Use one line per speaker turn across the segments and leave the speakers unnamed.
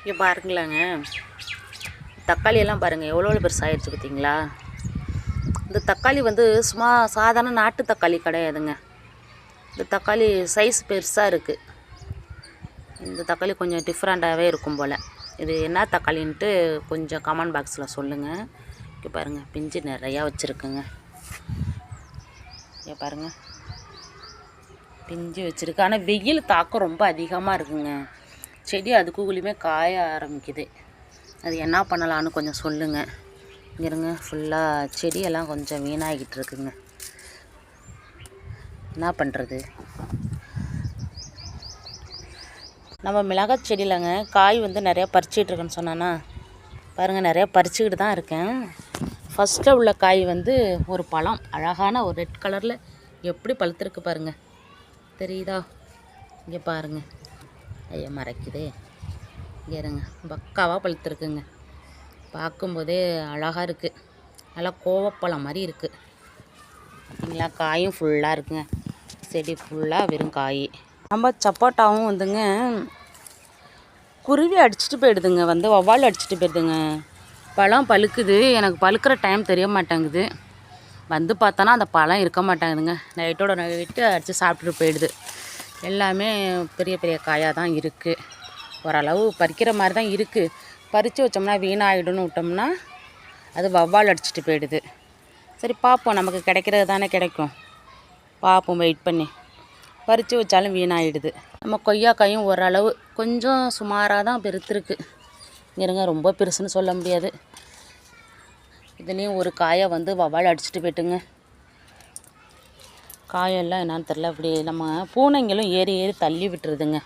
இங்கே பாருங்களாங்க, தக்காளியெல்லாம் பாருங்கள் எவ்வளோ பெருசாகிடுச்சு பார்த்தீங்களா. இந்த தக்காளி வந்து சும்மா சாதாரண நாட்டு தக்காளி கிடையாதுங்க. இந்த தக்காளி சைஸ் பெருசாக இருக்குது. இந்த தக்காளி கொஞ்சம் டிஃப்ரெண்ட்டாகவே இருக்கும் போல். இது என்ன தக்காளின்ட்டு கொஞ்சம் கமெண்ட் பாக்ஸில் சொல்லுங்கள். இங்கே பாருங்கள், பிஞ்சு நிறையா வச்சுருக்குங்க. இங்கே பாருங்கள், பிஞ்சு வச்சுருக்கு. ஆனால் வெயில் தாக்கம் ரொம்ப அதிகமாக இருக்குங்க. செடி அதுக்குள்ளேயுமே காய ஆரம்பிக்குது. அது என்ன பண்ணலான்னு கொஞ்சம் சொல்லுங்கள். இங்கே இருங்க, ஃபுல்லாக செடியெல்லாம் கொஞ்சம் வீணாகிட்டு இருக்குங்க. என்ன பண்ணுறது? நம்ம மிளகாய் செடியிலங்க காய் வந்து நிறையா பறிச்சிட்ருக்கேன்னு சொன்னான்னா பாருங்கள், நிறையா பறிச்சுக்கிட்டு தான் இருக்கேன். ஃபஸ்ட்டில் உள்ள காய் வந்து ஒரு பழம், அழகான ஒரு ரெட் கலரில் எப்படி பழுத்துருக்கு பாருங்கள், தெரியுதா? இங்கே பாருங்கள், ஐயா மறைக்குதே. இங்கே இருங்க, பக்காவாக பழுத்துருக்குங்க. பார்க்கும்போதே அழகாக இருக்குது. நல்லா கோவப்பழம் மாதிரி இருக்குது பார்த்தீங்களா. காயும் ஃபுல்லாக இருக்குங்க. செடி ஃபுல்லாக வெறும் காய். நம்ம சப்போட்டாவும் வந்துங்க குருவி அடிச்சுட்டு போயிடுதுங்க, வந்து வவ்வால் அடிச்சுட்டு போயிடுதுங்க. பழம் பழுக்குது, எனக்கு பழுக்கிற டைம் தெரிய மாட்டேங்குது. வந்து பார்த்தோன்னா அந்த பழம் இருக்க மாட்டேங்குதுங்க. நைட்டோட நைட்டு அடித்து சாப்பிட்டுட்டு போயிடுது. எல்லாமே பெரிய பெரிய காயாக தான் இருக்குது. ஓரளவு பறிக்கிற மாதிரி தான் இருக்குது. பறித்து வச்சோம்னா வீணாகிடும்னு விட்டோம்னா அது வவ்வால் அடிச்சுட்டு போயிடுது. சரி பார்ப்போம், நமக்கு கிடைக்கிறது தானே கிடைக்கும், பார்ப்போம் வெயிட் பண்ணி. பறித்து வச்சாலும் வீணாகிடுது. நம்ம கொய்யாக்காயும் ஓரளவு கொஞ்சம் சுமாராக தான் பெருத்துருக்கு. இருங்க, ரொம்ப பெருசுன்னு சொல்ல முடியாது. இதுலேயும் ஒரு காயை வந்து வவ்வால் அடிச்சுட்டு போய்ட்டுங்க. காயெல்லாம் என்னான்னு தெரில, அப்படி நம்ம பூனைங்களும் ஏறி ஏறி தள்ளி விட்டுருதுங்க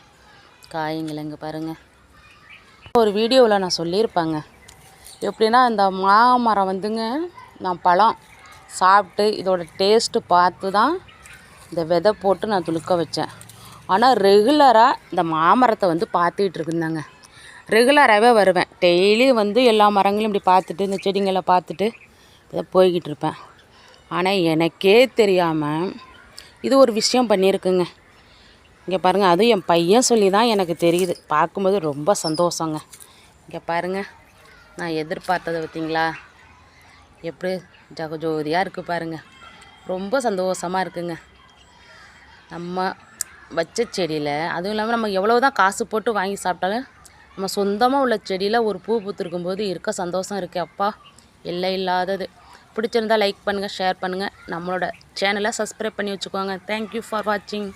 காய்ங்களை. இங்கே பாருங்கள், ஒரு வீடியோவில் நான் சொல்லியிருப்பாங்க எப்படின்னா, இந்த மாமரம் வந்துங்க நான் பழம் சாப்பிட்டு இதோட டேஸ்ட்டு பார்த்து தான் இந்த விதை போட்டு நான் துளுக்க வச்சேன். ஆனால் ரெகுலராக இந்த மாமரத்தை வந்து பார்த்துக்கிட்டு இருக்குந்தாங்க. ரெகுலராகவே வருவேன். டெய்லி வந்து எல்லா மரங்களையும் இப்படி பார்த்துட்டு இந்த செடிங்களை பார்த்துட்டு இதை போய்கிட்டு இருப்பேன். ஆனால் எனக்கே தெரியாமல் இது ஒரு விஷயம் பண்ணியிருக்குங்க. இங்கே பாருங்கள், அதுவும் என் பையன் சொல்லி தான் எனக்கு தெரியுது. பார்க்கும்போது ரொம்ப சந்தோஷங்க. இங்கே பாருங்கள், நான் எதிர்பார்த்ததை பார்த்தீங்களா, எப்படி ஜகஜோதியாக இருக்குது பாருங்கள். ரொம்ப சந்தோஷமாக இருக்குங்க. நம்ம வச்ச செடியில், அதுவும் இல்லாமல் நம்ம எவ்வளோ தான் காசு போட்டு வாங்கி சாப்பிட்டாலும் நம்ம சொந்தமாக உள்ள செடியில் ஒரு பூ பூத்துருக்கும்போது இருக்க சந்தோஷம் இருக்குது அப்பா, எல்லை இல்லாதது. பிடிச்சிருந்தால் லைக் பண்ணுங்கள், ஷேர் பண்ணுங்கள், நம்மளோட சேனலை சப்ஸ்கிரைப் பண்ணி வச்சுக்கோங்க. தேங்க்யூ ஃபார் வாட்சிங்.